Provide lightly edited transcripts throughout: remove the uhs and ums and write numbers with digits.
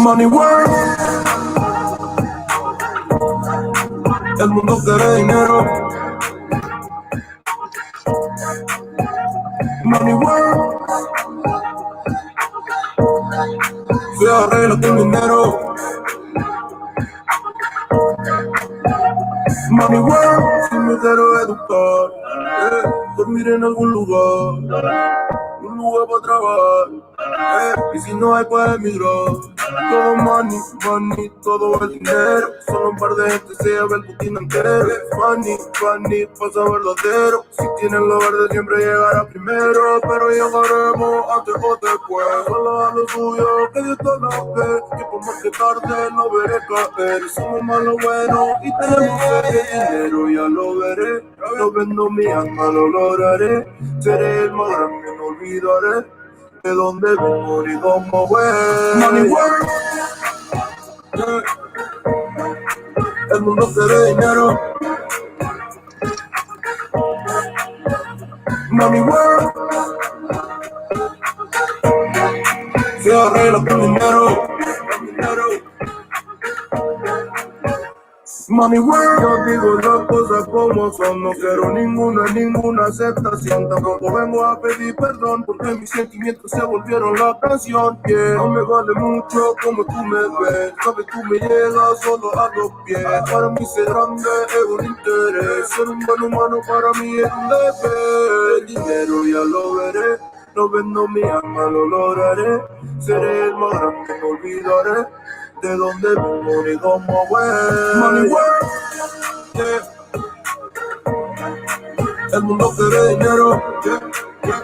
Money work, el mundo quiere dinero. Money work, se arregla con dinero. Money work, si me quiero educar, dormir en algún lugar. Un lugar para trabajar, y si no hay para emigrar. Todo money, money, todo el dinero. Solo un par de gente se lleva el putín entero. Money, money, pasa verdadero. Si tienen lo verde siempre llegará primero. Pero llegaremos antes o después. Solo a lo suyo, que Dios te lo ve. Que por más que tarde no veré caer. Somos más lo bueno y tenemos dinero, ya lo veré. No vendo mi alma, lo lograré. Seré el más grande, no olvidaré de dónde vengo ni cómo voy. Money work, yeah. El mundo quiere dinero. Money work, se arregla con dinero. Money work, yo digo las cosas como son. No quiero ninguna aceptación. Tampoco vengo a pedir perdón porque mis sentimientos se volvieron la canción. Yeah. No me vale mucho como tú me ves. Sabes, tú me llegas solo a los pies. Para mí ser grande es un interés. Ser un buen humano para mí es un deber. El dinero ya lo veré. No vendo mi alma, lo lograré. Seré el más grande, no olvidaré de dónde vengo ni cómo voy. Money work, yeah. El mundo quiere dinero, yeah, yeah.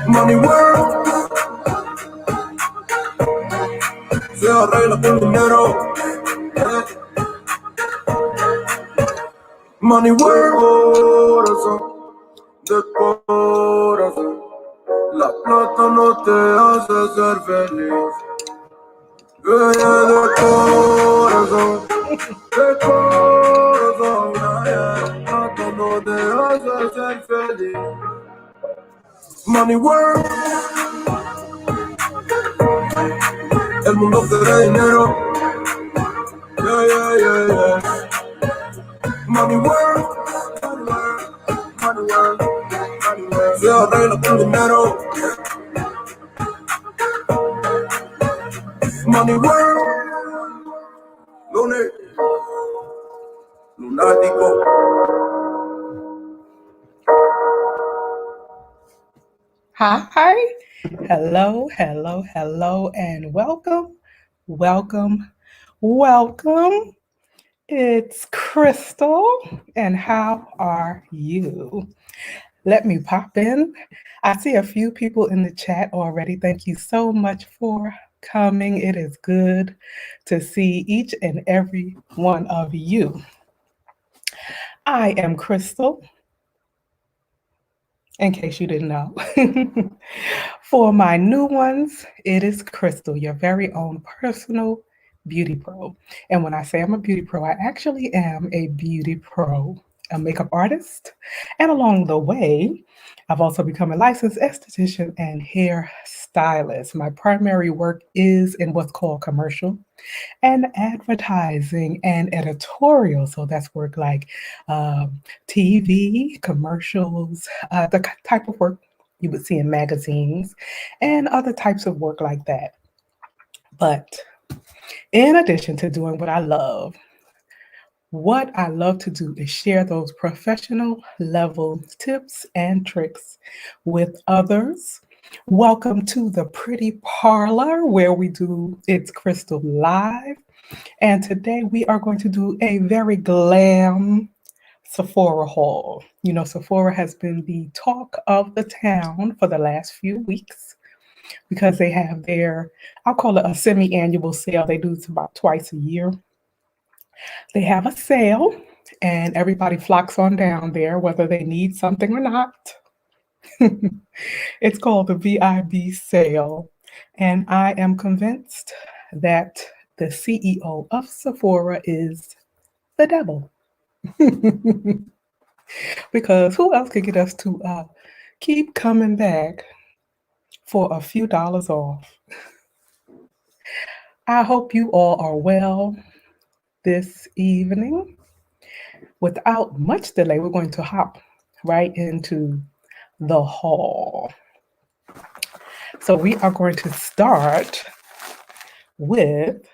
Money work, se arregla con dinero, yeah. Money work, corazón, de corazón. La plata no te hace ser feliz. De corazón, la plata no te hace ser feliz. Money work, el mundo quiere dinero. Yeah, yeah, yeah, yeah. Money work, money work, money work. Se arregla con dinero. Money work, lunes, lunático. Hi, hello, hello, hello, and welcome, welcome, welcome. It's Crystal, and how are you? Let me pop in. I see a few people in the chat already. Thank you so much for coming. It is good to see each and every one of you. I am Crystal, in case you didn't know. For my new ones, it is Crystal, your very own personal beauty pro. And when I say I'm a beauty pro, I actually am a beauty pro, a makeup artist. And along the way, I've also become a licensed esthetician and hair stylist. My primary work is in what's called commercial and advertising and editorial. So that's work like TV, commercials, the type of work you would see in magazines and other types of work like that. But in addition to doing what I love to do is share those professional level tips and tricks with others. Welcome to the Pretty Parlor, where we do It's Crystal Live. And today we are going to do a very glam Sephora haul. You know, Sephora has been the talk of the town for the last few weeks because they have their, I'll call it a semi-annual sale. They do it about twice a year. They have a sale and everybody flocks on down there, whether they need something or not. It's called the VIB sale. And I am convinced that the CEO of Sephora is the devil. Because who else could get us to keep coming back for a few dollars off. I hope you all are well this evening. Without much delay, we're going to hop right into the haul. So we are going to start with,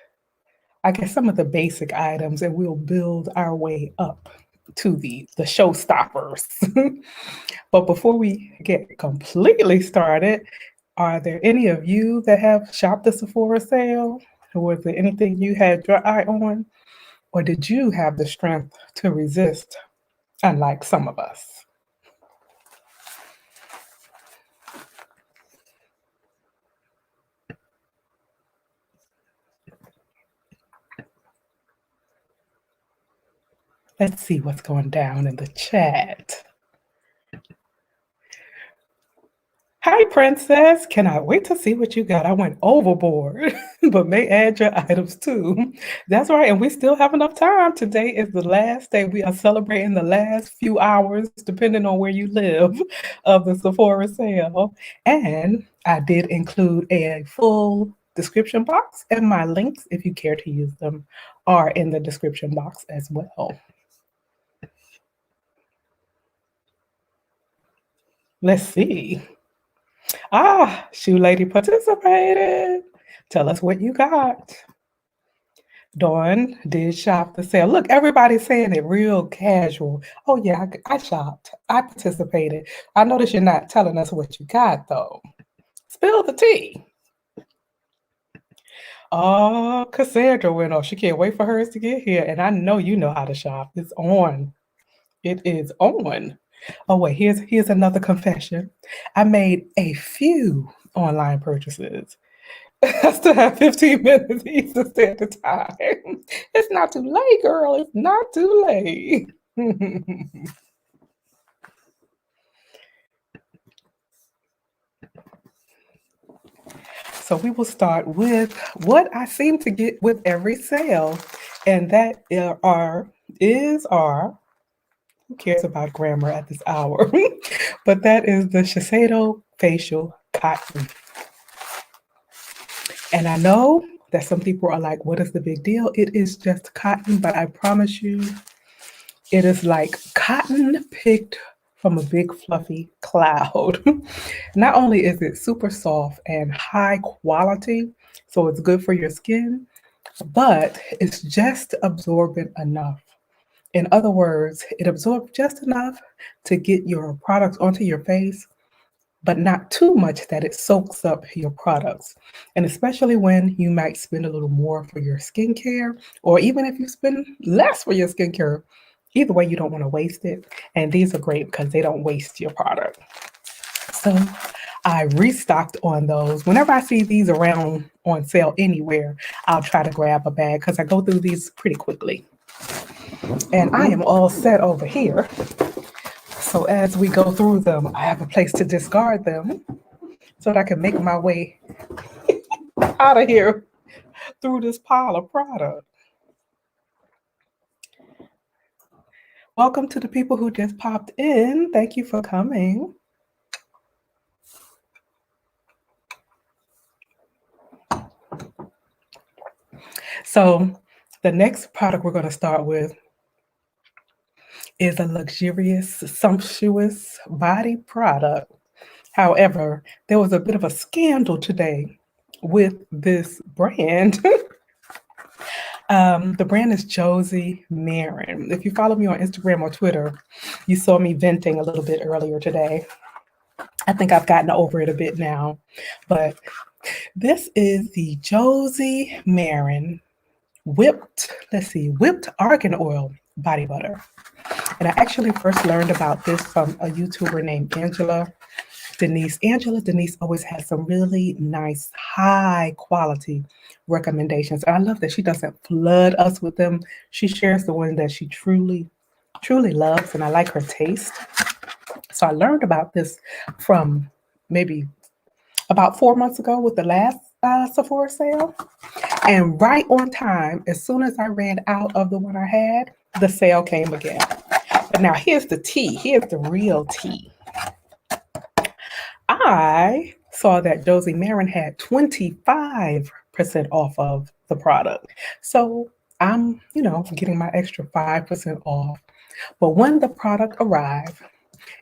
I guess, some of the basic items, and we'll build our way up to the showstoppers. But before we get completely started, are there any of you that have shopped the Sephora sale? Or was there anything you had your eye on? Or did you have the strength to resist, unlike some of us? Let's see what's going down in the chat. Hi, Princess. Cannot wait to see what you got. I went overboard, but may add your items too. That's right, and we still have enough time. Today is the last day. We are celebrating the last few hours, depending on where you live, of the Sephora sale. And I did include a full description box, and my links, if you care to use them, are in the description box as well. Let's see. Shoe Lady participated. Tell us what you got. Dawn did shop the sale. Look, everybody's saying it real casual. Oh, yeah, I shopped. I participated. I notice you're not telling us what you got, though. Spill the tea. Oh, Cassandra went off. She can't wait for hers to get here. And I know you know how to shop. It's on. It is on. Oh, wait, here's another confession. I made a few online purchases. I still have 15 minutes Eastern Standard Time. It's not too late, girl. It's not too late. So we will start with what I seem to get with every sale, and that is our, who cares about grammar at this hour? But that is the Shiseido Facial Cotton. And I know that some people are like, what is the big deal? It is just cotton, but I promise you, it is like cotton picked from a big fluffy cloud. Not only is it super soft and high quality, so it's good for your skin, but it's just absorbent enough. In other words, it absorbs just enough to get your products onto your face, but not too much that it soaks up your products. And especially when you might spend a little more for your skincare, or even if you spend less for your skincare, either way, you don't want to waste it. And these are great because they don't waste your product. So I restocked on those. Whenever I see these around on sale anywhere, I'll try to grab a bag because I go through these pretty quickly. And I am all set over here. So as we go through them, I have a place to discard them so that I can make my way out of here through this pile of product. Welcome to the people who just popped in. Thank you for coming. So the next product we're going to start with is a luxurious, sumptuous body product. However, there was a bit of a scandal today with this brand. The brand is Josie Marin. If you follow me on Instagram or Twitter, you saw me venting a little bit earlier today. I think I've gotten over it a bit now, but this is the Josie Marin whipped argan oil body butter. And I actually first learned about this from a YouTuber named Angela Denise. Angela Denise always has some really nice, high quality recommendations. And I love that she doesn't flood us with them. She shares the ones that she truly, truly loves. And I like her taste. So I learned about this from maybe about 4 months ago with the last Sephora sale. And right on time, as soon as I ran out of the one I had, the sale came again. But now here's the tea. Here's the real tea. I saw that Josie Marin had 25% off of the product. So I'm, getting my extra 5% off. But when the product arrived,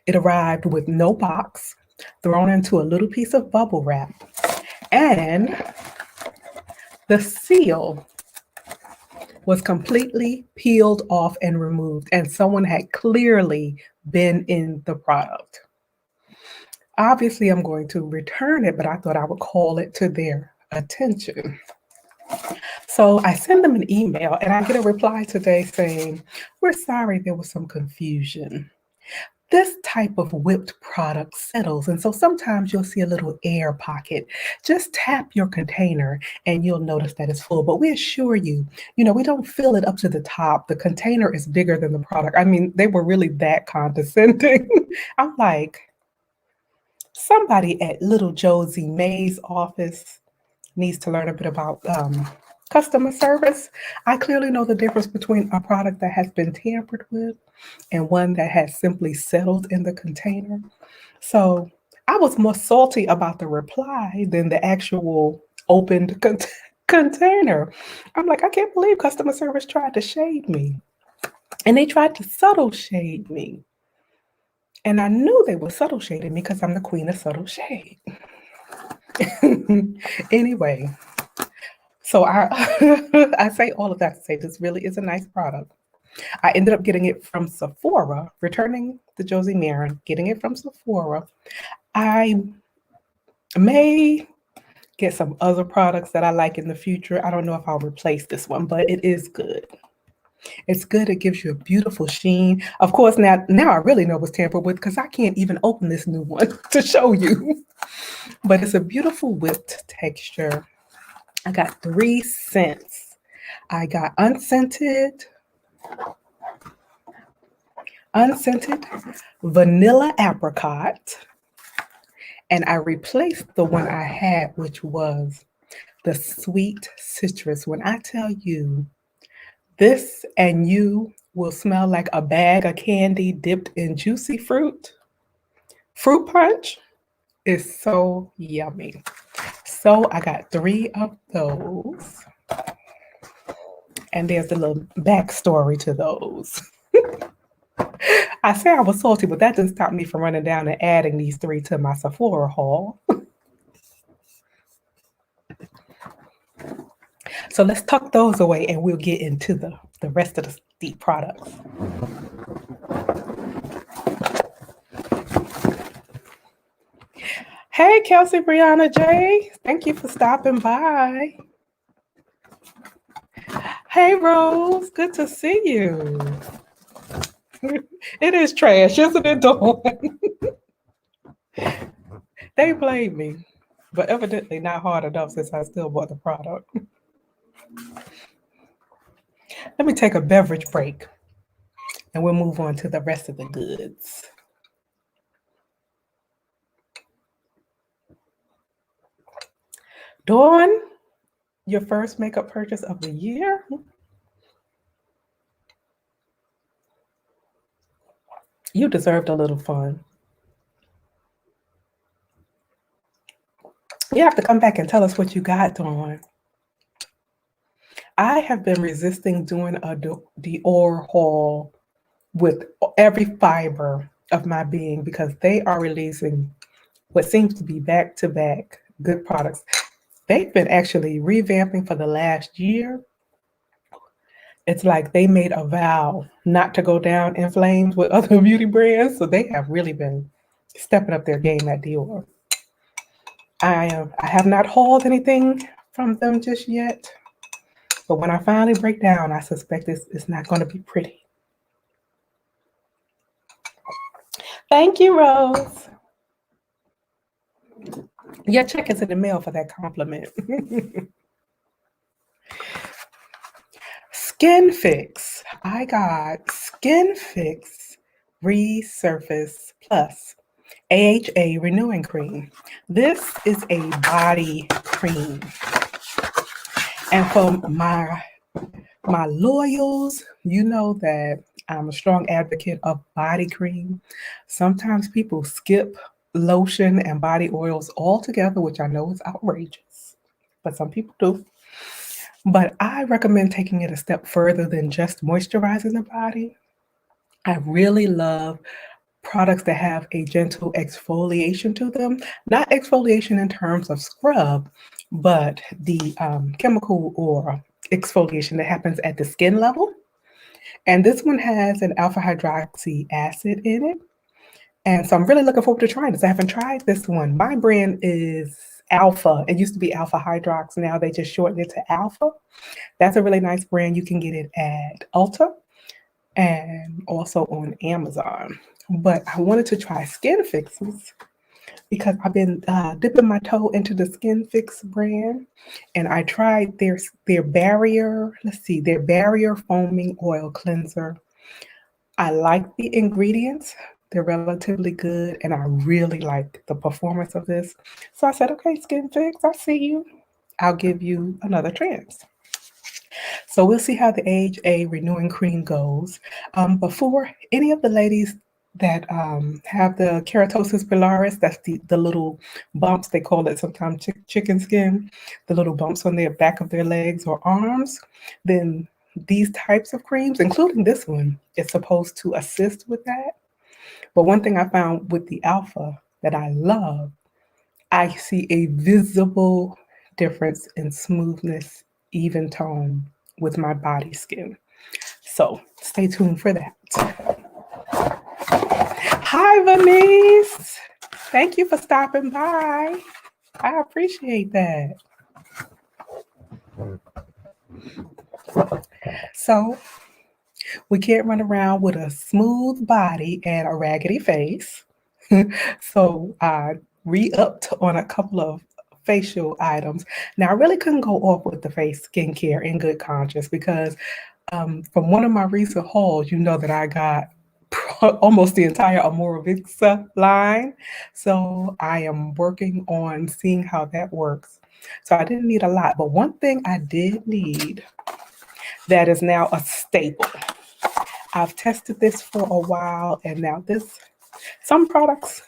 it arrived with no box, thrown into a little piece of bubble wrap, and the seal was completely peeled off and removed, and someone had clearly been in the product. Obviously, I'm going to return it, but I thought I would call it to their attention. So I send them an email, and I get a reply today saying, "We're sorry there was some confusion. This type of whipped product settles, and so sometimes you'll see a little air pocket. Just tap your container and you'll notice that it's full. But we assure you, we don't fill it up to the top. The container is bigger than the product." I mean, they were really that condescending. I'm like, somebody at little Josie May's office needs to learn a bit about customer service. I clearly know the difference between a product that has been tampered with and one that has simply settled in the container. So I was more salty about the reply than the actual opened container. I'm like, I can't believe customer service tried to shade me. And they tried to subtle shade me. And I knew they were subtle shading me because I'm the queen of subtle shade. Anyway, so I say all of that to say this really is a nice product. I ended up getting it from Sephora, returning the Josie Marin, getting it from Sephora. I may get some other products that I like in the future. I don't know if I'll replace this one, but it is good. It's good. It gives you a beautiful sheen. Of course, now I really know what's tampered with because I can't even open this new one to show you. But it's a beautiful whipped texture. I got 3 scents. I got unscented vanilla apricot, and I replaced the one I had, which was the sweet citrus. When I tell you, this and you will smell like a bag of candy dipped in juicy fruit. Fruit punch is so yummy. So I got 3 of those. And there's a little backstory to those. I say I was salty, but that didn't stop me from running down and adding these 3 to my Sephora haul. So let's tuck those away and we'll get into the rest of the products. Hey, Kelsey Brianna J. Thank you for stopping by. Hey, Rose. Good to see you. It is trash, isn't it, Dawn? They played me, but evidently not hard enough since I still bought the product. Let me take a beverage break and we'll move on to the rest of the goods. Dawn, your first makeup purchase of the year? You deserved a little fun. You have to come back and tell us what you got, Dawn. I have been resisting doing a Dior haul with every fiber of my being because they are releasing what seems to be back-to-back good products. They've been actually revamping for the last year. It's like they made a vow not to go down in flames with other beauty brands, so they have really been stepping up their game at Dior. I have not hauled anything from them just yet, but when I finally break down, I suspect it's not going to be pretty. Thank you, Rose. Your check is in the mail for that compliment. SkinFix. I got SkinFix Resurface Plus AHA Renewing Cream. This is a body cream. And for my loyals, you know that I'm a strong advocate of body cream. Sometimes people skip lotion and body oils all together, which I know is outrageous, but some people do. But I recommend taking it a step further than just moisturizing the body. I really love products that have a gentle exfoliation to them. Not exfoliation in terms of scrub, but the chemical or exfoliation that happens at the skin level. And this one has an alpha hydroxy acid in it. And so I'm really looking forward to trying this. I haven't tried this one. My brand is Alpha. It used to be Alpha Hydrox. Now they just shortened it to Alpha. That's a really nice brand. You can get it at Ulta and also on Amazon. But I wanted to try SkinFix's because I've been dipping my toe into the SkinFix brand, and I tried their barrier. Let's see, their barrier foaming oil cleanser. I like the ingredients. They're relatively good, and I really like the performance of this. So I said, okay, SkinFix, I see you. I'll give you another chance. So we'll see how the Age A Renewing Cream goes. Before any of the ladies that have the keratosis pilaris, that's the little bumps, they call it sometimes chicken skin, the little bumps on the back of their legs or arms, then these types of creams, including this one, is supposed to assist with that. But one thing I found with the Alpha that I love, I see a visible difference in smoothness, even tone with my body skin. So stay tuned for that. Hi, Venice. Thank you for stopping by. I appreciate that. So we can't run around with a smooth body and a raggedy face. So I re-upped on a couple of facial items. Now, I really couldn't go off with the face skincare in good conscience because from one of my recent hauls, you know that I got almost the entire Amora Vixa line. So I am working on seeing how that works. So I didn't need a lot, but one thing I did need that is now a staple. I've tested this for a while, and now some products,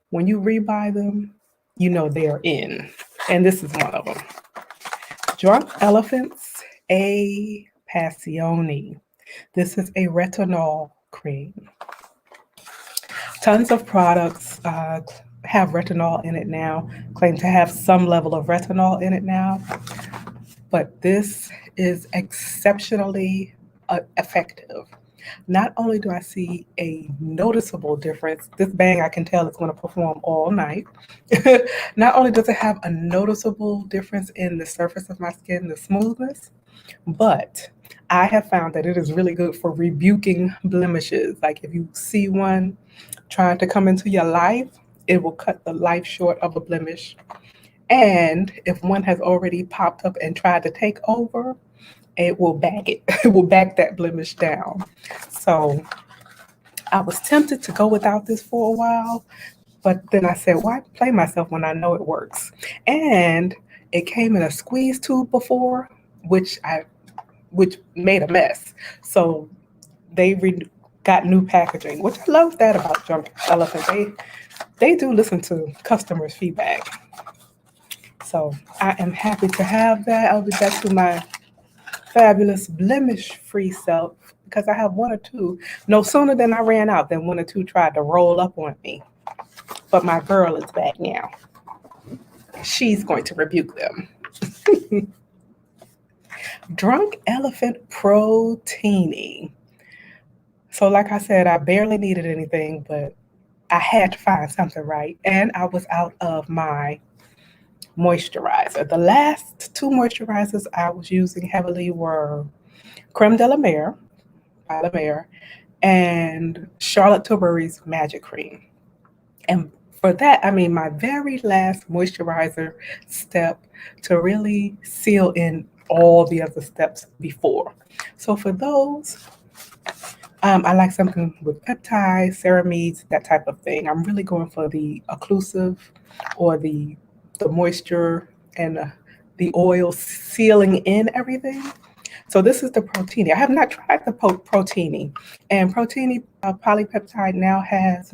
when you rebuy them, you know they're in. And this is one of them. Drunk Elephant's A-Passioni. This is a retinol cream. Tons of products have retinol in it now, claim to have some level of retinol in it now. But this is exceptionally effective. Not only do I see a noticeable difference, this bang I can tell it's going to perform all night. Not only does it have a noticeable difference in the surface of my skin, the smoothness, but I have found that it is really good for rebuking blemishes. Like if you see one trying to come into your life, it will cut the life short of a blemish. And if one has already popped up and tried to take over, it will back it. It will back that blemish down. So I was tempted to go without this for a while, but then I said, why play myself when I know it works? And it came in a squeeze tube before, which made a mess. So they got new packaging, which I love that about Drunk Elephant. They do listen to customers' feedback. So I am happy to have that. I'll be back to my fabulous blemish-free self because I have one or two. No sooner than I ran out than one or two tried to roll up on me. But my girl is back now. She's going to rebuke them. Drunk Elephant Protini. So like I said, I barely needed anything, but I had to find something right. And I was out of my moisturizer. The last two moisturizers I was using heavily were Creme de la Mer by La Mer and Charlotte Tilbury's Magic Cream. And for that, I mean my very last moisturizer step to really seal in all the other steps before. So for those, I like something with peptides, ceramides, that type of thing. I'm really going for the occlusive or the moisture and the oil sealing in everything. So this is the Protini. I have not tried the Protini. And Protini Polypeptide now has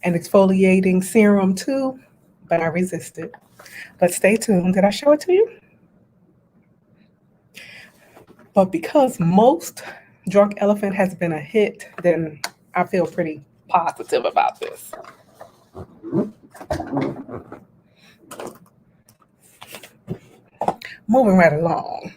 an exfoliating serum too, but I resisted. But stay tuned. Did I show it to you? But because most Drunk Elephant has been a hit, then I feel pretty positive about this. Moving right along.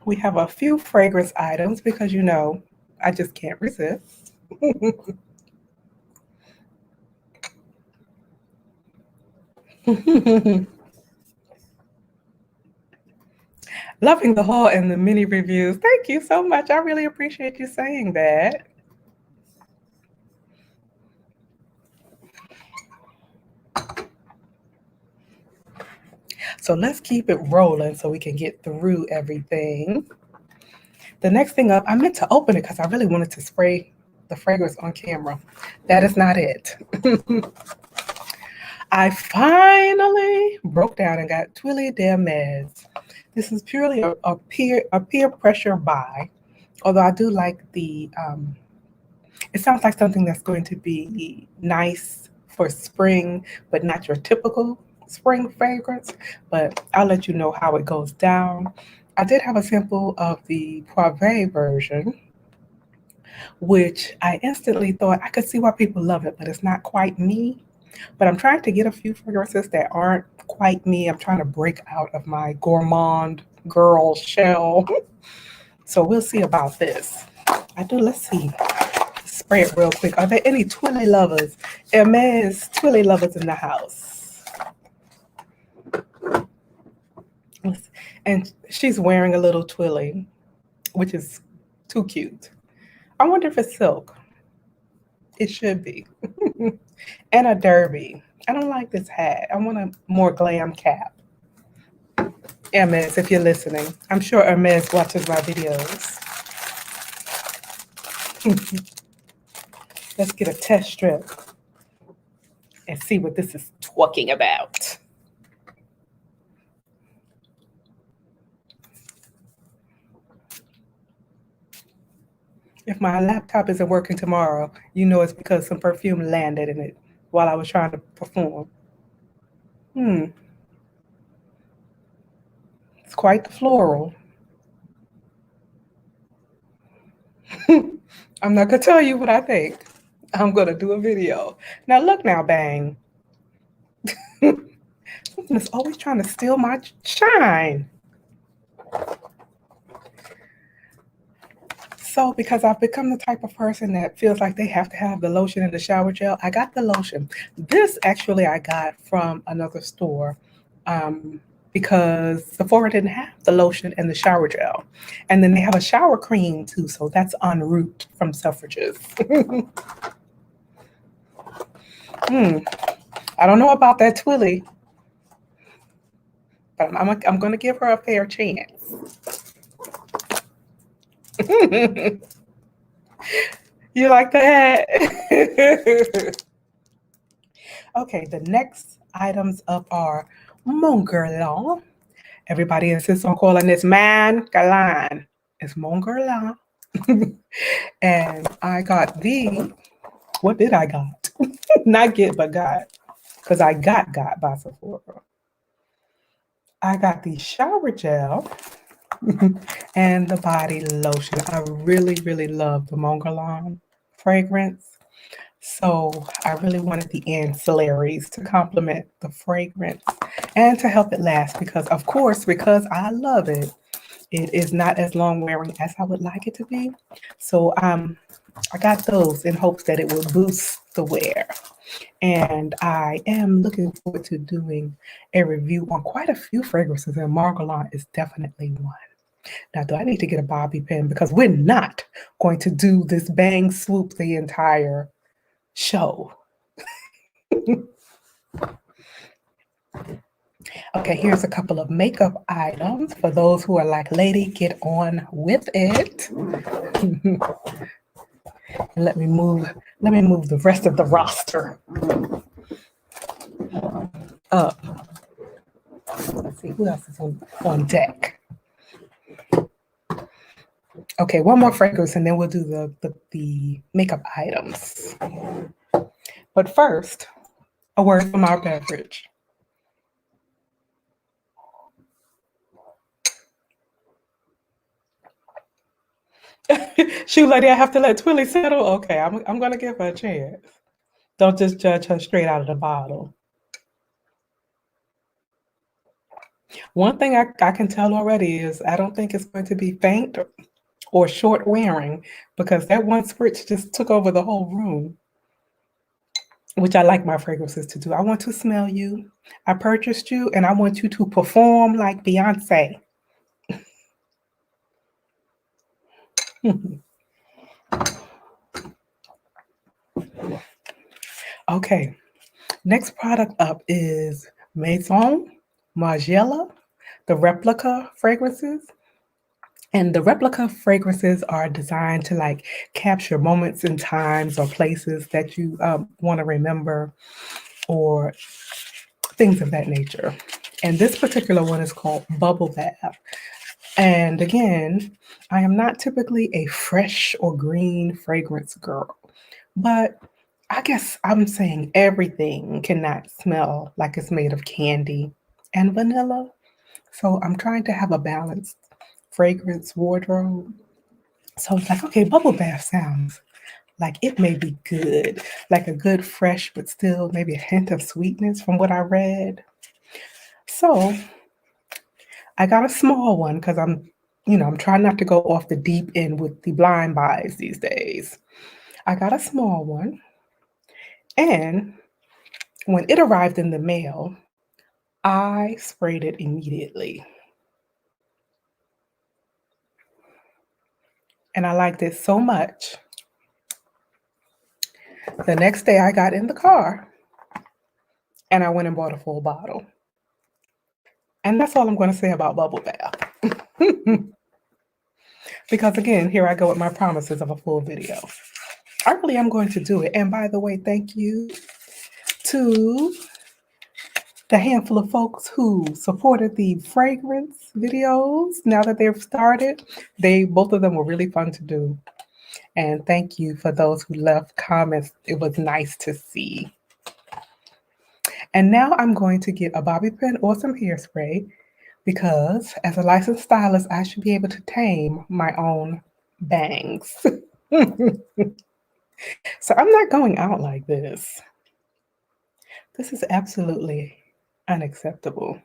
We have a few fragrance items because, you know, I just can't resist. Loving the haul and the mini reviews. Thank you so much. I really appreciate you saying that. So let's keep it rolling so we can get through everything. The next thing up, I meant to open it because I really wanted to spray the fragrance on camera. That is not it. I finally broke down and got Twilly de Hermes. This is purely a peer pressure buy, although I do like the, it sounds like something that's going to be nice for spring, but not your typical spring fragrance, but I'll let you know how it goes down. I did have a sample of the Poivre version, which I instantly thought I could see why people love it, but it's not quite me. But I'm trying to get a few fragrances that aren't quite me. I'm trying to break out of my gourmand girl shell. So we'll see about this. Let's see. Spray it real quick. Are there any Twilly lovers? Hermes Twilly lovers in the house. And she's wearing a little Twilly, which is too cute. I wonder if it's silk. It should be. And a derby. I don't like this hat. I want a more glam cap. Hermes, if you're listening. I'm sure Hermes watches my videos. Let's get a test strip and see what this is talking about. If my laptop isn't working tomorrow, you know it's because some perfume landed in it while I was trying to perform. It's quite the floral. I'm not going to tell you what I think. I'm going to do a video. Now look now, bang. Something is always trying to steal my shine. So because I've become the type of person that feels like they have to have the lotion and the shower gel, I got the lotion. This actually I got from another store because Sephora didn't have the lotion and the shower gel. And then they have a shower cream too, so that's en route from Selfridges. I don't know about that Twilly, but I'm going to give her a fair chance. You like that? Okay, the next items up are Mon Guerlain. Everybody insists on calling this man Guerlain. It's Mon Guerlain. And I got what did I got? Not get, but got. Because I got by Sephora. I got the shower gel and the body lotion. I really, really love the Mon Guerlain fragrance. So I really wanted the ancillaries to complement the fragrance and to help it last because, of course, because I love it, it is not as long wearing as I would like it to be. So I got those in hopes that it will boost the wear. And I am looking forward to doing a review on quite a few fragrances, and Mon Guerlain is definitely one. Now, do I need to get a bobby pin? Because we're not going to do this bang swoop the entire show. Okay, here's a couple of makeup items for those who are like, lady, get on with it. Let me move the rest of the roster up. Let's see who else is on deck. Okay, one more fragrance and then we'll do the makeup items. But first, a word from our beverage. Shoot, lady, I have to let Twilly settle. Okay, I'm gonna give her a chance. Don't just judge her straight out of the bottle. One thing I can tell already is I don't think it's going to be faint or short wearing because that one spritz just took over the whole room, which I like my fragrances to do. I want to smell you. I purchased you, and I want you to perform like Beyonce. Okay, next product up is Maison, Margiela, the replica fragrances. And the replica fragrances are designed to like capture moments in times or places that you want to remember or things of that nature. And this particular one is called Bubble Bath. And again, I am not typically a fresh or green fragrance girl, but I guess I'm saying everything cannot smell like it's made of candy and vanilla. So I'm trying to have a balanced fragrance wardrobe. So it's like, okay, bubble bath sounds like it may be good, like a good fresh, but still maybe a hint of sweetness from what I read. So I got a small one because I'm trying not to go off the deep end with the blind buys these days. I got a small one. And when it arrived in the mail, I sprayed it immediately. And I liked it so much. The next day I got in the car and I went and bought a full bottle. And that's all I'm going to say about bubble bath. Because again, here I go with my promises of a full video. I really am going to do it. And by the way, thank you to the handful of folks who supported the fragrance videos. Now that they've started, both of them were really fun to do. And thank you for those who left comments. It was nice to see. And now I'm going to get a bobby pin or some hairspray because as a licensed stylist, I should be able to tame my own bangs. So I'm not going out like this. This is absolutely unacceptable.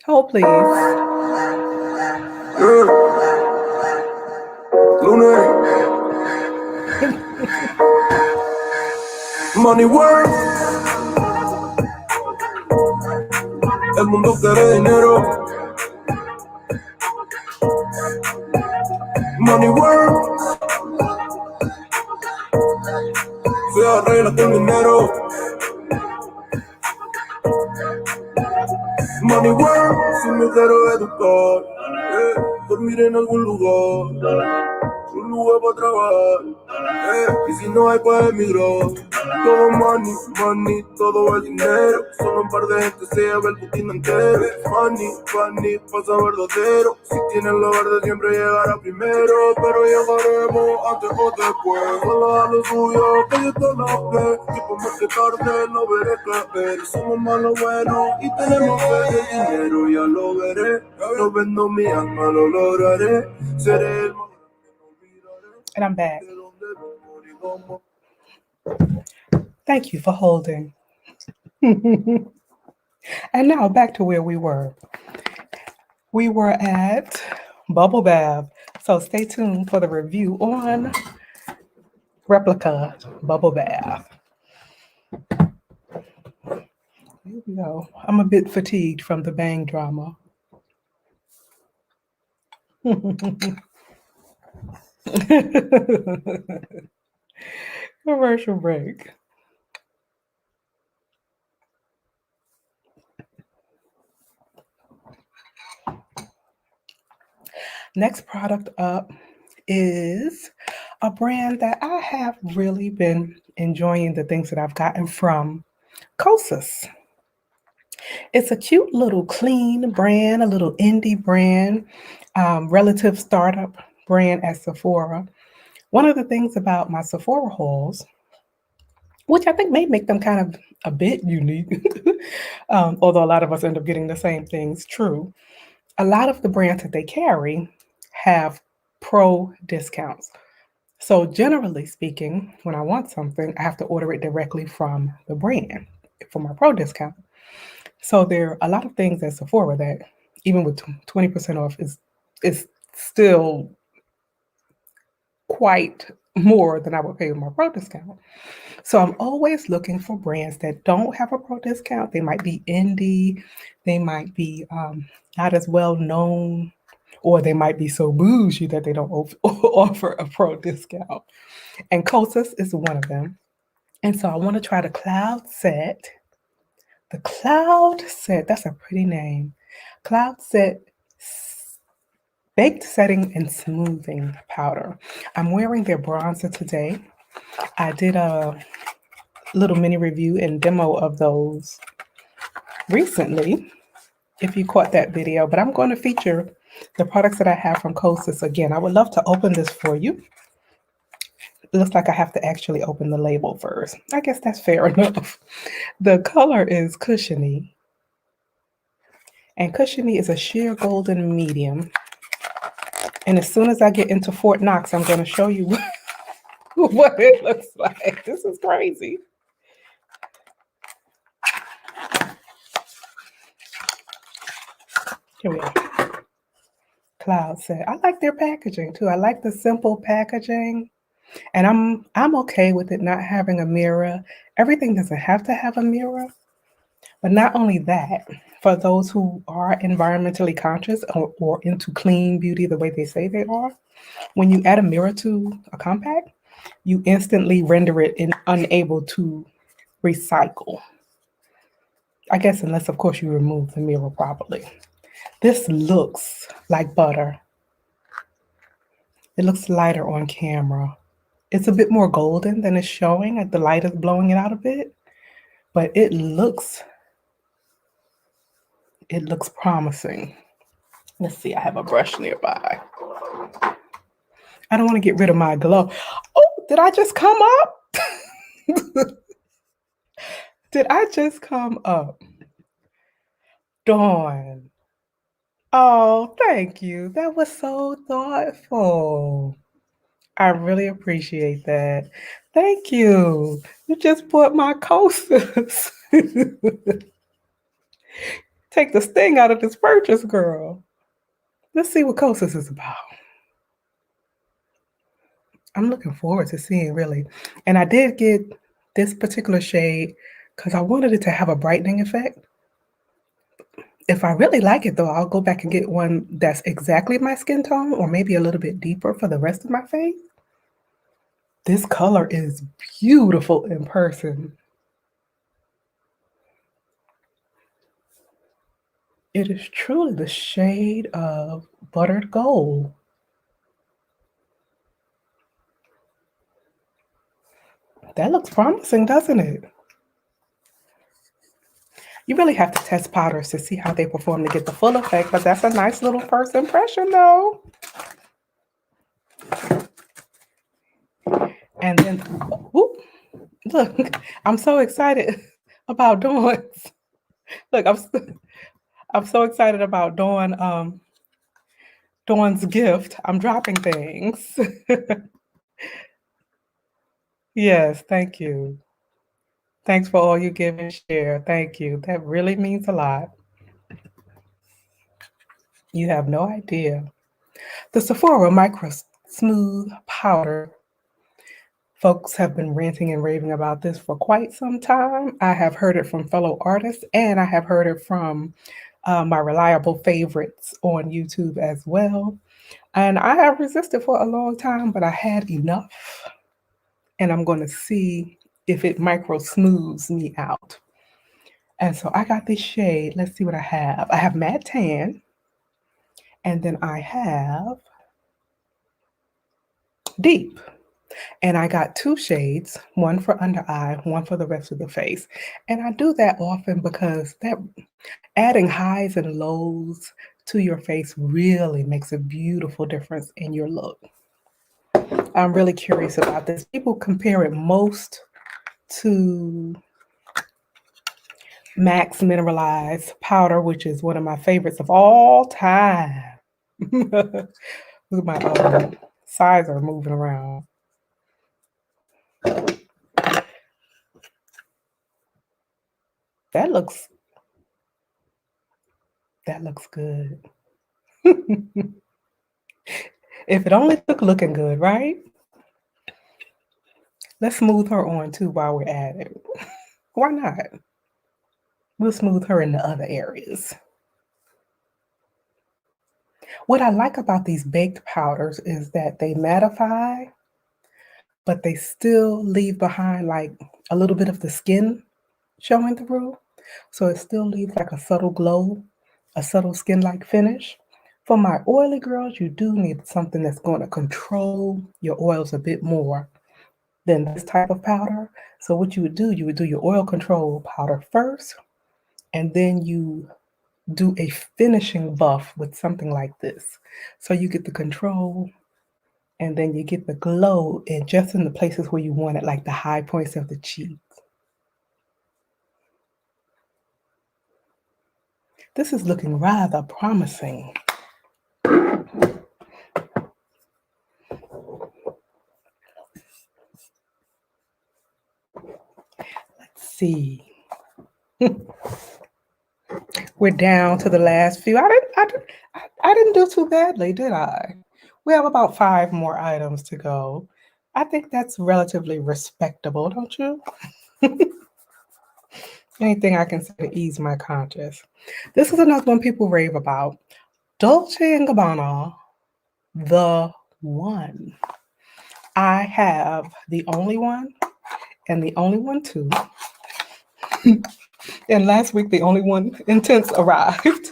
Hold, please. Money work. El mundo quiere dinero. Money work. Se arregla con dinero. Money work. Si me quiero educar, dormir en algún lugar. Un lugar para trabajar, y si no hay pues emigrar. Todo money, money, todo el dinero. Solo un par de gente se lleva el putín entero. Money, money, pasa verdadero. Si tienes lo verde siempre llegará primero. Pero llegaremos antes o después. Solo a lo suyo, que yo te lo ve. Que por más que tarde lo veré caer. Somos malos buenos y tenemos fe de dinero. Ya lo veré, no vendo mi alma, lo lograré. Seré el más. And I'm back. Thank you for holding. And now back to where we were. We were at Bubble Bath. So stay tuned for the review on Replica Bubble Bath. Here we go. I'm a bit fatigued from the bang drama. Commercial break. Next product up is a brand that I have really been enjoying the things that I've gotten from Kosas. It's a cute little clean brand, a little indie brand, relative startup brand at Sephora. One of the things about my Sephora hauls, which I think may make them kind of a bit unique, although a lot of us end up getting the same things, true. A lot of the brands that they carry have pro discounts. So generally speaking, when I want something, I have to order it directly from the brand for my pro discount. So there are a lot of things at Sephora that, even with 20% off, is still quite more than I would pay with my pro discount. So I'm always looking for brands that don't have a pro discount. They might be indie, they might be not as well known, or they might be so bougie that they don't offer a pro discount. And Kosas is one of them. And so I want to try the Cloud Set. The Cloud Set, that's a pretty name. Cloud Set Baked Setting and Smoothing Powder. I'm wearing their bronzer today. I did a little mini review and demo of those recently, if you caught that video, but I'm going to feature the products that I have from Kosas again. I would love to open this for you. It looks like I have to actually open the label first. I guess that's fair enough. The color is Cushiony, and Cushiony is a sheer golden medium. And as soon as I get into Fort Knox, I'm going to show you what it looks like. This is crazy. Here we are. Cloud Set. I like their packaging too. I like the simple packaging, and I'm okay with it not having a mirror. Everything doesn't have to have a mirror, but not only that, for those who are environmentally conscious or into clean beauty the way they say they are, when you add a mirror to a compact, you instantly render it unable to recycle. I guess unless, of course, you remove the mirror properly. This looks like butter. It looks lighter on camera. It's a bit more golden than it's showing, like the light is blowing it out a bit, but it looks promising. Let's see, I have a brush nearby. I don't want to get rid of my glow. Oh, did I just come up? Did I just come up? Dawn. Oh, thank you. That was so thoughtful. I really appreciate that. Thank you. You just bought my Kosas. Take the sting out of this purchase, girl. Let's see what Kosas is about. I'm looking forward to seeing, really. And I did get this particular shade because I wanted it to have a brightening effect. If I really like it, though, I'll go back and get one that's exactly my skin tone or maybe a little bit deeper for the rest of my face. This color is beautiful in person. It is truly the shade of buttered gold. That looks promising, doesn't it? You really have to test powders to see how they perform to get the full effect, but that's a nice little first impression, though. And then, whoop, look, I'm so excited about Dawn's. Look, I'm so excited about Dawn's gift. I'm dropping things. Yes, thank you. Thanks for all you give and share. Thank you. That really means a lot. You have no idea. The Sephora Micro Smooth Powder. Folks have been ranting and raving about this for quite some time. I have heard it from fellow artists, and I have heard it from my reliable favorites on YouTube as well. And I have resisted for a long time, but I had enough. And I'm going to see if it micro smooths me out. And so I got this shade. Let's see what I have. I have Matte Tan. And then I have Deep. And I got 2 shades, one for under eye, one for the rest of the face. And I do that often because that adding highs and lows to your face really makes a beautiful difference in your look. I'm really curious about this. People compare it most to MAC's Mineralized Powder, which is one of my favorites of all time. Look at my sides are moving around. That looks good. If it only took looking good, right? Let's smooth her on too while we're at it. Why not? We'll smooth her in the other areas. What I like about these baked powders is that they mattify, but they still leave behind like a little bit of the skin showing through. So it still leaves like a subtle glow, a subtle skin-like finish. For my oily girls, you do need something that's going to control your oils a bit more than this type of powder. So what you would do your oil control powder first, and then you do a finishing buff with something like this. So you get the control, and then you get the glow in just in the places where you want it, like the high points of the cheeks. This is looking rather promising. Let's see. We're down to the last few. I didn't do too badly, did I? We have about 5 more items to go. I think that's relatively respectable, don't you? Anything I can say to ease my conscience. This is another one people rave about. Dolce & Gabbana The One. I have the only one and the only one too. And last week, the only one intense arrived.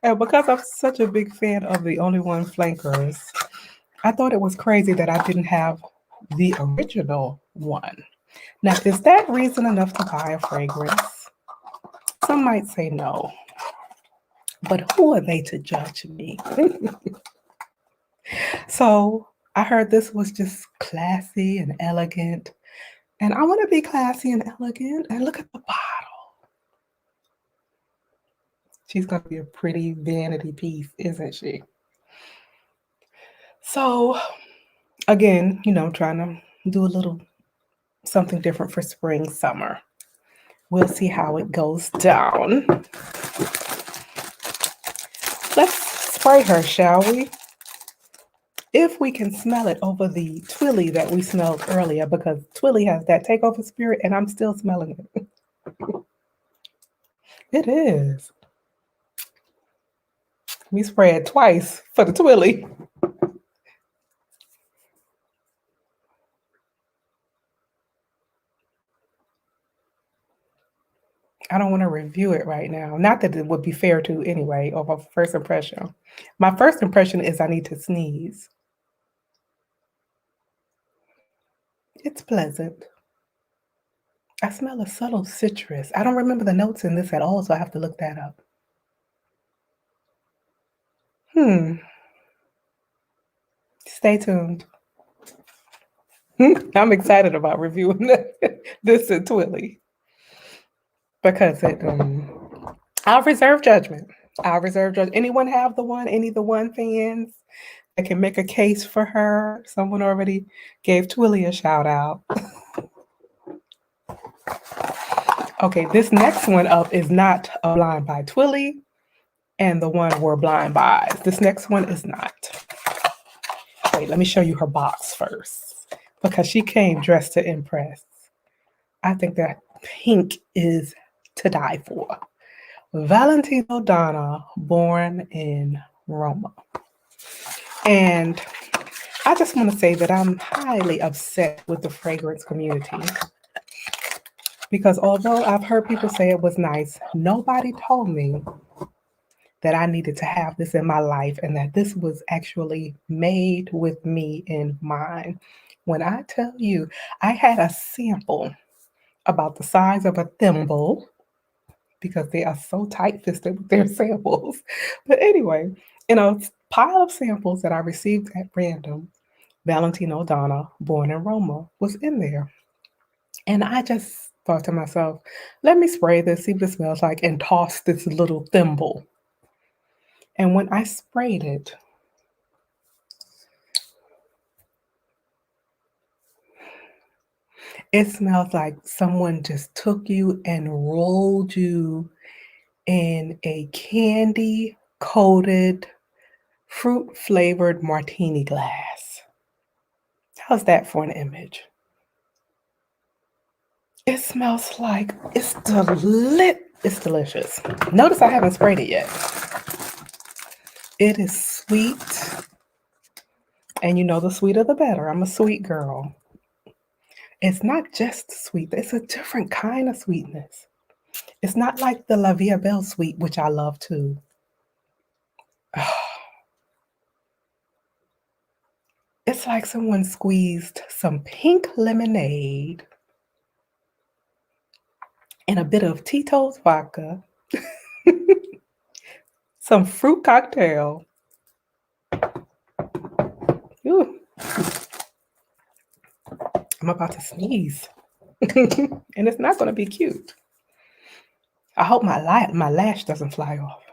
And because I'm such a big fan of the only one flankers, I thought it was crazy that I didn't have the original one. Now, is that reason enough to buy a fragrance? Some might say no. But who are they to judge me? So I heard this was just classy and elegant. And I want to be classy and elegant. And look at the bottle. She's going to be a pretty vanity piece, isn't she? So, again, trying to do a little something different for spring, summer. We'll see how it goes down. Let's spray her, shall we? If we can smell it over the Twilly that we smelled earlier, because Twilly has that takeover spirit, and I'm still smelling it. It is. We spray it twice for the Twilly. I don't want to review it right now. Not that it would be fair to anyway, of a first impression. My first impression is I need to sneeze. It's pleasant. I smell a subtle citrus. I don't remember the notes in this at all, so I have to look that up. Stay tuned. I'm excited about reviewing this at Twilly. Because I'll reserve judgment. Anyone have the one? Any The One fans that can make a case for her? Someone already gave Twilly a shout out. Okay, this next one up is not a blind buy Twilly, and the one were blind buys. This next one is not. Wait, let me show you her box first, because she came dressed to impress. I think that pink is to die for. Valentino Donna, born in Roma. And I just want to say that I'm highly upset with the fragrance community, because although I've heard people say it was nice, nobody told me that I needed to have this in my life and that this was actually made with me in mind. When I tell you, I had a sample about the size of a thimble because they are so tight-fisted with their samples. But anyway, in a pile of samples that I received at random, Valentino Donna, born in Roma, was in there. And I just thought to myself, let me spray this, see what it smells like, and toss this little thimble. And when I sprayed it, it smells like someone just took you and rolled you in a candy coated, fruit flavored martini glass. How's that for an image? It smells like it's delicious. Notice I haven't sprayed it yet. It is sweet. And you know, the sweeter the better. I'm a sweet girl. It's not just sweet, it's a different kind of sweetness. It's not like the La Vie Belle sweet, which I love too. It's like someone squeezed some pink lemonade and a bit of Tito's vodka, some fruit cocktail. Ooh. I'm about to sneeze. And it's not going to be cute. I hope my lash doesn't fly off.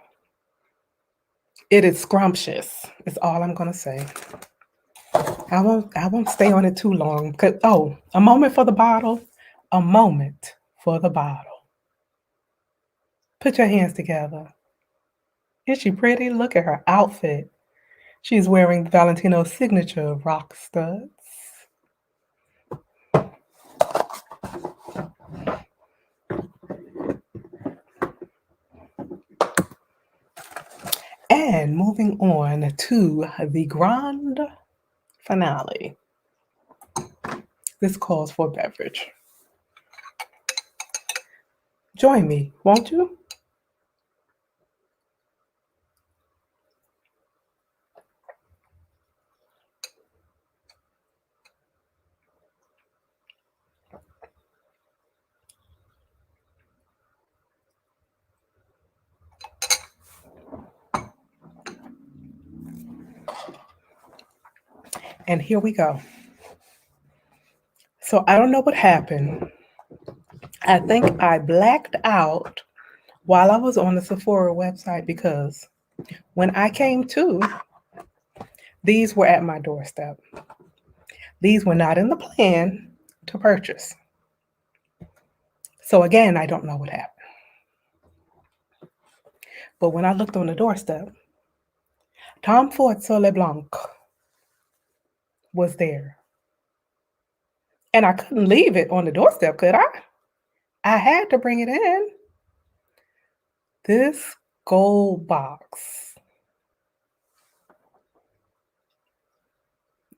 It is scrumptious. Is all I'm going to say. I won't stay on it too long. A moment for the bottle. A moment for the bottle. Put your hands together. Is she pretty? Look at her outfit. She's wearing Valentino's signature rock studs. And moving on to the grand finale. This calls for a beverage. Join me, won't you? And here we go. So I don't know what happened. I think I blacked out while I was on the Sephora website because when I came to, these were at my doorstep. These were not in the plan to purchase. So again, I don't know what happened. But when I looked on the doorstep, Tom Ford Soleil Blanc was there. And I couldn't leave it on the doorstep, could I? I had to bring it in. This gold box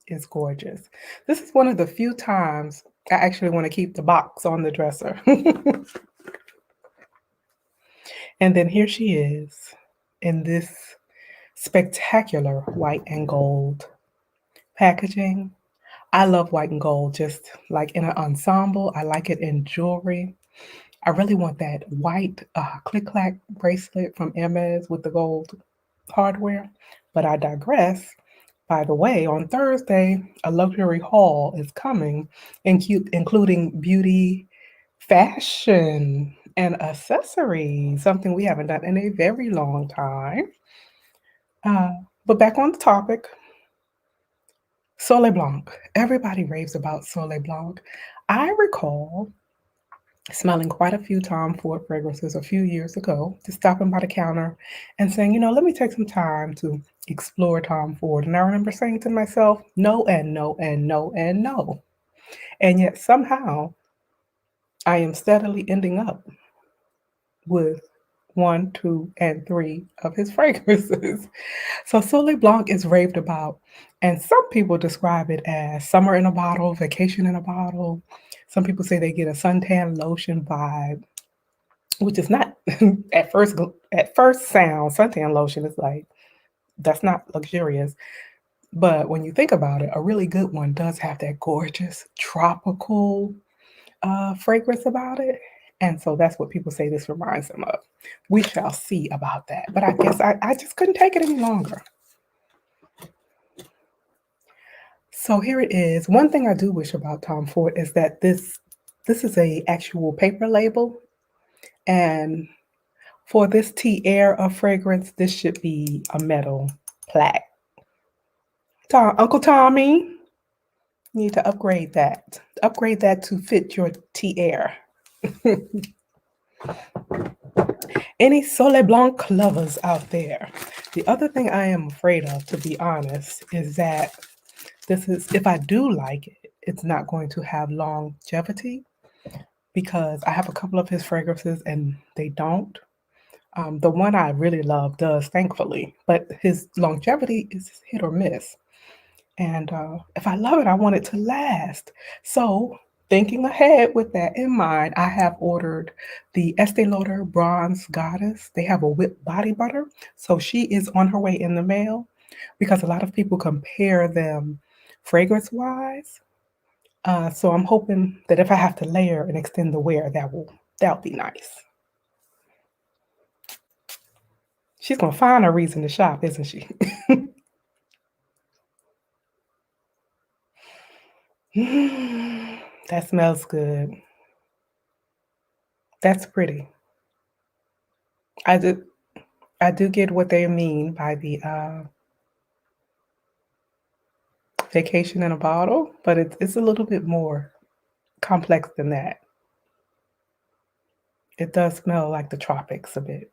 is gorgeous. This is one of the few times I actually want to keep the box on the dresser. And then here she is in this spectacular white and gold packaging. I love white and gold, just like in an ensemble. I like it in jewelry. I really want that white click-clack bracelet from Hermes with the gold hardware, but I digress. By the way, on Thursday, a luxury haul is coming, including beauty, fashion, and accessories, something we haven't done in a very long time. But back on the topic, Soleil Blanc. Everybody raves about Soleil Blanc. I recall smelling quite a few Tom Ford fragrances a few years ago, just stopping by the counter and saying, let me take some time to explore Tom Ford. And I remember saying to myself, no, and no, and no, and no. And yet somehow I am steadily ending up with 1, 2, and 3 of his fragrances. So Soleil Blanc is raved about, and some people describe it as summer in a bottle, vacation in a bottle. Some people say they get a suntan lotion vibe, which is not at first sound. Suntan lotion is like, that's not luxurious. But when you think about it, a really good one does have that gorgeous tropical fragrance about it. And so that's what people say this reminds them of. We shall see about that. But I guess I just couldn't take it any longer. So here it is. One thing I do wish about Tom Ford is that this is a actual paper label. And for this tiare of fragrance, this should be a metal plaque. Uncle Tommy, you need to upgrade that. Upgrade that to fit your tiare. Any Soleil Blanc lovers out there? The other thing I am afraid of, to be honest, is that this is, if I do like it, it's not going to have longevity, because I have a couple of his fragrances and they don't. The one I really love does, thankfully, but his longevity is hit or miss. And if I love it, I want it to last. So thinking ahead with that in mind, I have ordered the Estee Lauder Bronze Goddess. They have a whipped body butter. So she is on her way in the mail, because a lot of people compare them fragrance-wise. So I'm hoping that if I have to layer and extend the wear, that'll be nice. She's going to find a reason to shop, isn't she? That smells good. That's pretty. I do get what they mean by the vacation in a bottle, but it's a little bit more complex than that. It does smell like the tropics a bit.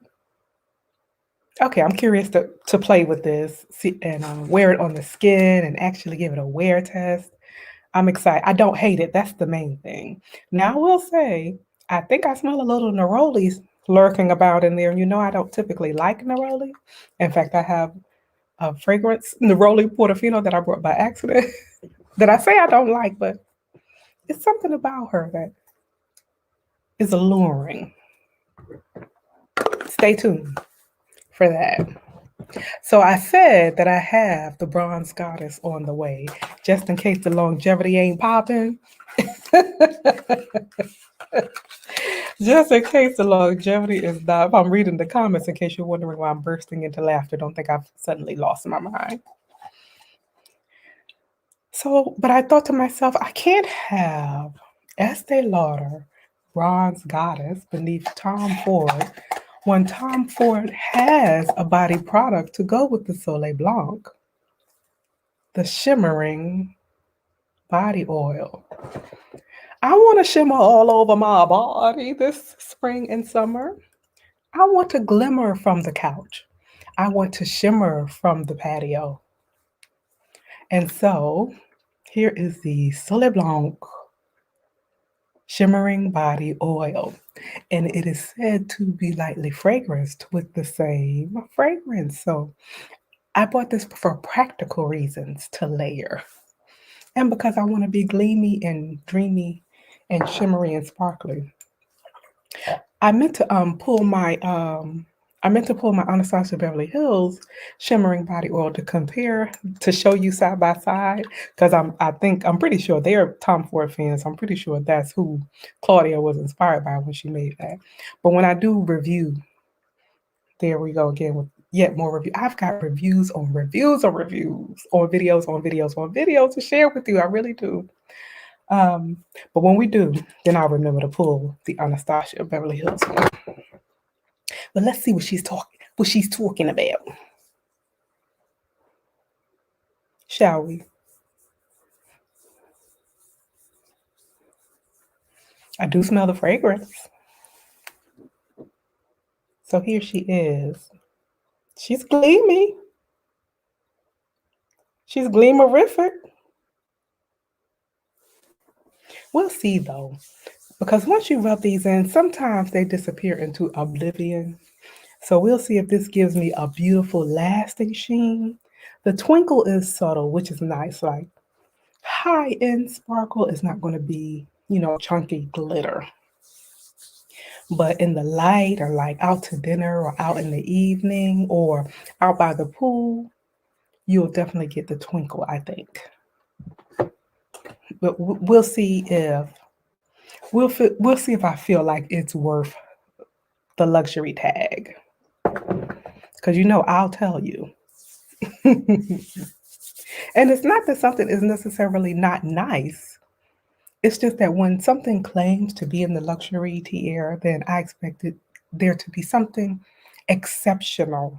Okay, I'm curious to play with this, see, and wear it on the skin and actually give it a wear test. I'm excited. I don't hate it. That's the main thing. Now, I will say, I think I smell a little neroli lurking about in there. You know, I don't typically like neroli. In fact, I have a fragrance, Neroli Portofino, that I brought by accident that I say I don't like, but it's something about her that is alluring. Stay tuned for that. So I said that I have the Bronze Goddess on the way, just in case the longevity ain't popping. Just in case the longevity is not, if I'm reading the comments, in case you're wondering why I'm bursting into laughter, don't think I've suddenly lost my mind. So, but I thought to myself, I can't have Estee Lauder Bronze Goddess beneath Tom Ford when Tom Ford has a body product to go with the Soleil Blanc, the shimmering body oil. I want to shimmer all over my body this spring and summer. I want to glimmer from the couch. I want to shimmer from the patio. And so here is the Soleil Blanc Shimmering Body Oil. And it is said to be lightly fragranced with the same fragrance. So I bought this for practical reasons, to layer. And because I want to be gleamy and dreamy and shimmery and sparkly. I meant to pull my Anastasia Beverly Hills shimmering body oil to compare, to show you side by side, because I'm pretty sure they're Tom Ford fans. I'm pretty sure that's who Claudia was inspired by when she made that. But when I do review, there we go again with yet more review. I've got reviews on reviews on reviews, on videos on videos on videos to share with you. I really do. But when we do, then I'll remember to pull the Anastasia Beverly Hills one. But let's see what she's talking about. Shall we? I do smell the fragrance. So here she is. She's gleamy. She's gleamerific. We'll see though, because once you rub these in, sometimes they disappear into oblivion. So we'll see if this gives me a beautiful lasting sheen. The twinkle is subtle, which is nice. Like high-end sparkle is not going to be, chunky glitter. But in the light, or like out to dinner or out in the evening or out by the pool, you'll definitely get the twinkle, I think. But we'll see if we'll see if I feel like it's worth the luxury tag. Because I'll tell you. And it's not that something is necessarily not nice. It's just that when something claims to be in the luxury tier, then I expected there to be something exceptional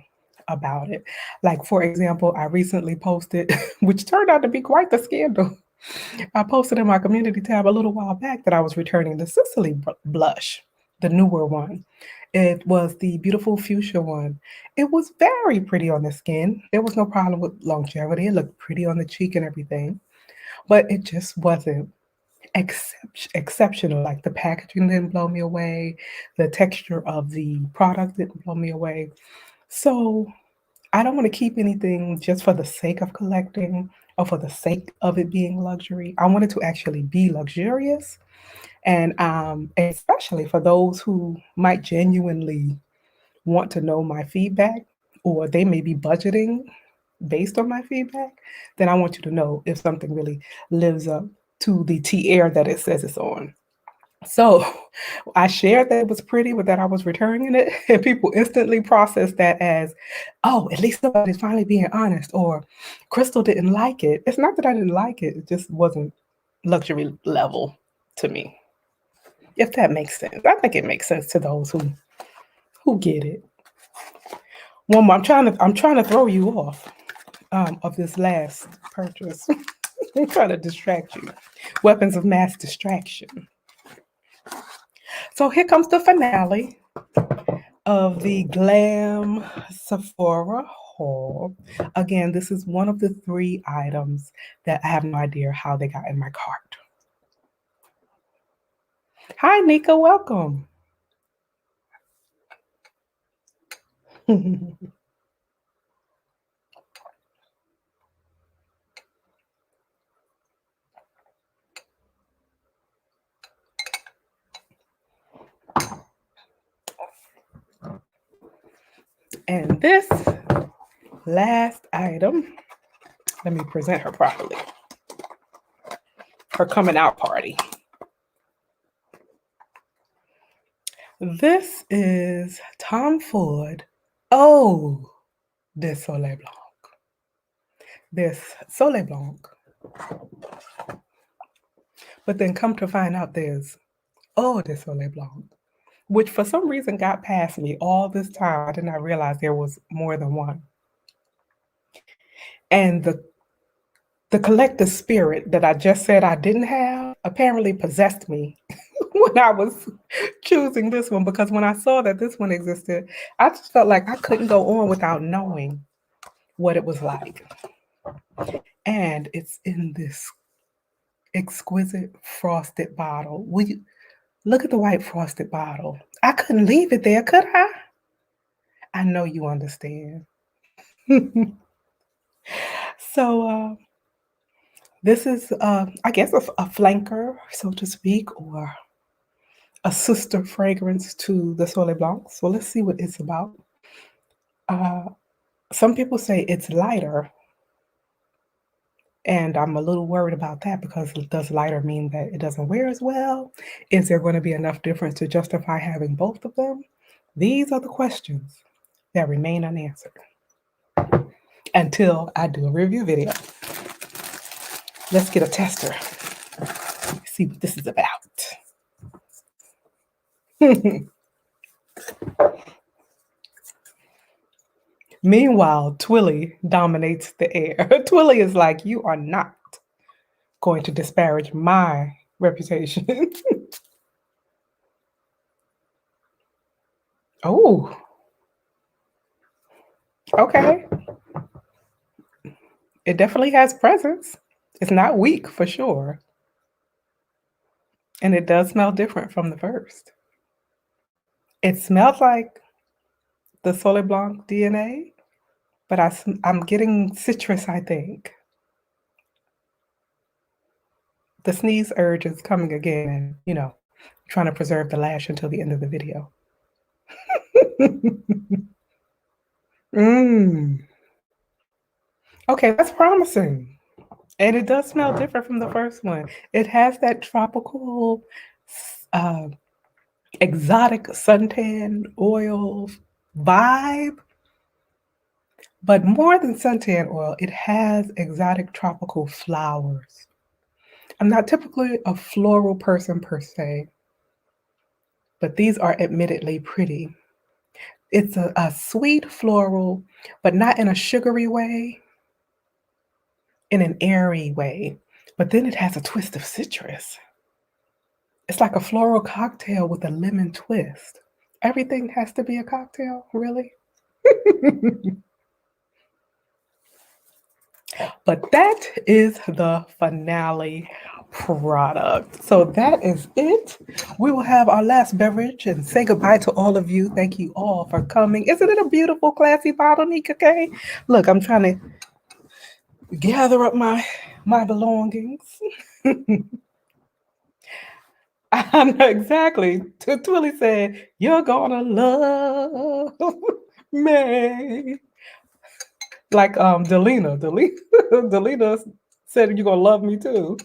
about it. Like, for example, I recently posted, which turned out to be quite the scandal. I posted in my community tab a little while back that I was returning the Sicily Blush, the newer one. It was the beautiful fuchsia one. It was very pretty on the skin. There was no problem with longevity. It looked pretty on the cheek and everything, but it just wasn't exceptional. Like the packaging didn't blow me away. The texture of the product didn't blow me away. So I don't want to keep anything just for the sake of collecting or for the sake of it being luxury. I want it to actually be luxurious. And especially for those who might genuinely want to know my feedback, or they may be budgeting based on my feedback, then I want you to know if something really lives up to the tier that it says it's on. So I shared that it was pretty, but that I was returning it, and people instantly processed that as, oh, at least somebody's finally being honest, or Crystal didn't like it. It's not that I didn't like it, it just wasn't luxury level to me. If that makes sense. I think it makes sense to those who get it. One more, I'm trying to throw you off of this last purchase. I'm trying to distract you. Weapons of mass distraction. So here comes the finale of the Glam Sephora haul. Again, this is one of the 3 items that I have no idea how they got in my cart. Hi, Nika, welcome. And this last item, let me present her properly. Her coming out party. This is Tom Ford Eau de Soleil Blanc. There's Soleil Blanc. But then come to find out there's Eau de Soleil Blanc, which for some reason got past me all this time. I did not realize there was more than one. And the collective spirit that I just said I didn't have apparently possessed me when I was choosing this one, because when I saw that this one existed, I just felt like I couldn't go on without knowing what it was like. And it's in this exquisite frosted bottle. Will you look at the white frosted bottle? I couldn't leave it there, could I? I know you understand. So this is, I guess, a flanker, so to speak, or a sister fragrance to the Soleil Blanc. So let's see what it's about. Some people say it's lighter, and I'm a little worried about that, because does lighter mean that it doesn't wear as well? Is there going to be enough difference to justify having both of them? These are the questions that remain unanswered until I do a review video. Let's get a tester. See what this is about. Meanwhile, Twilly dominates the air. Twilly is like, you are not going to disparage my reputation. Oh, okay. It definitely has presence. It's not weak for sure. And it does smell different from the first. It smells like the Soleil Blanc DNA, but I'm getting citrus, I think. The sneeze urge is coming again, and, trying to preserve the lash until the end of the video. Okay, that's promising. And it does smell different from the first one. It has that tropical, uh, exotic suntan oil vibe. But more than suntan oil, it has exotic tropical flowers. I'm not typically a floral person per se, but these are admittedly pretty. It's a sweet floral, but not in a sugary way, in an airy way. But then it has a twist of citrus. It's like a floral cocktail with a lemon twist. Everything has to be a cocktail, really? But that is the finale product. So that is it. We will have our last beverage and say goodbye to all of you. Thank you all for coming. Isn't it a beautiful, classy bottle, Nika K? Look, I'm trying to gather up my belongings. I know exactly. Twilly said, "You're gonna love me." Like Delina. Delina said you're gonna love me too.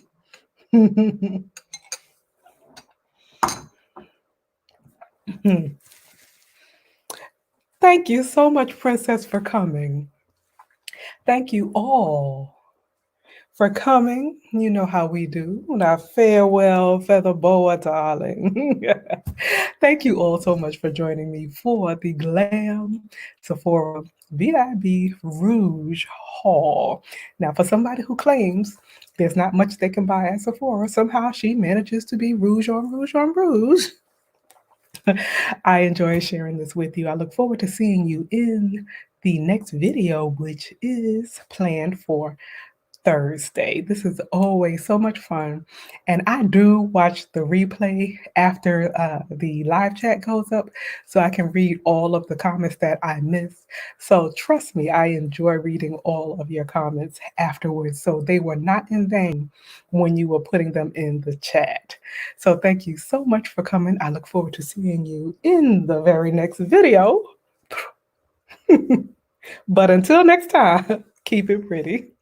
Thank you so much, Princess, for coming. Thank you all for coming. You know how we do. Now, farewell, feather boa, darling. Thank you all so much for joining me for the Glam Sephora VIB Rouge haul. Now, for somebody who claims there's not much they can buy at Sephora, somehow she manages to be rouge on rouge on rouge. I enjoy sharing this with you. I look forward to seeing you in the next video, which is planned for Thursday. This is always so much fun. And I do watch the replay after the live chat goes up so I can read all of the comments that I miss. So trust me, I enjoy reading all of your comments afterwards. So they were not in vain when you were putting them in the chat. So thank you so much for coming. I look forward to seeing you in the very next video. But until next time, keep it pretty.